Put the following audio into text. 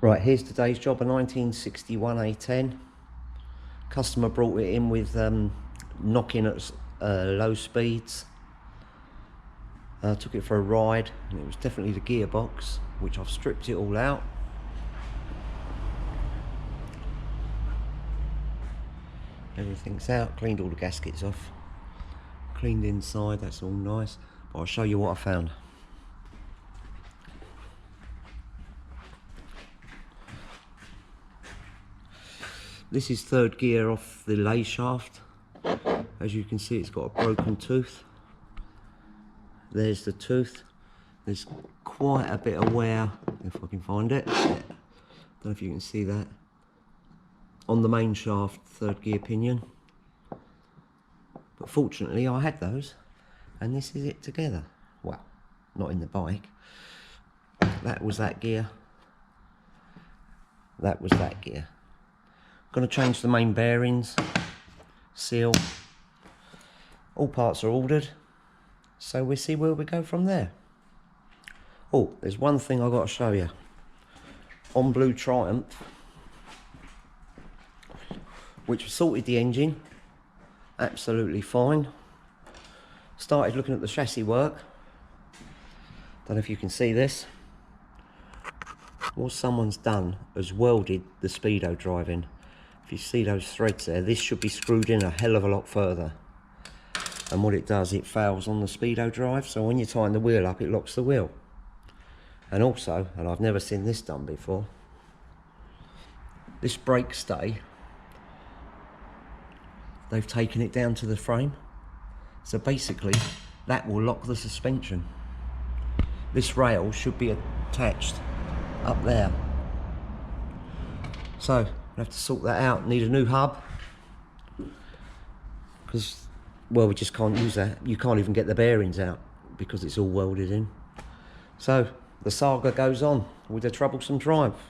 Right, here's today's job, a 1961 A10. Customer brought it in with knocking at low speeds. Took it for a ride, and it was definitely the gearbox, which I've stripped it all out. Everything's out, cleaned all the gaskets off, cleaned inside, that's all nice. But I'll show you what I found. This is third gear off the lay shaft. As you can see, it's got a broken tooth. There's the tooth. There's quite a bit of wear, if I can find it. Don't know if you can see that. On the main shaft, third gear pinion. But fortunately, I had those, and this is it together. Well, not in the bike. That was that gear. That was that gear. Going to change the main bearings, seal. All parts are ordered, so we'll see where we go from there. Oh, there's one thing I've got to show you. On Blue Triumph, which sorted the engine, absolutely fine. Started looking at the chassis work. Don't know if you can see this. What someone's done is welded the speedo drive in. If you see those threads there, this should be screwed in a hell of a lot further. And what it does, it fails on the speedo drive, so when you tighten the wheel up, it locks the wheel. And also, and I've never seen this done before, this brake stay, they've taken it down to the frame. So basically, that will lock the suspension. This rail should be attached up there. So, we have to sort that out. Need a new hub, because, well, we just can't use that. You can't even get the bearings out because it's all welded in. So the saga goes on with the Troublesome Triumph.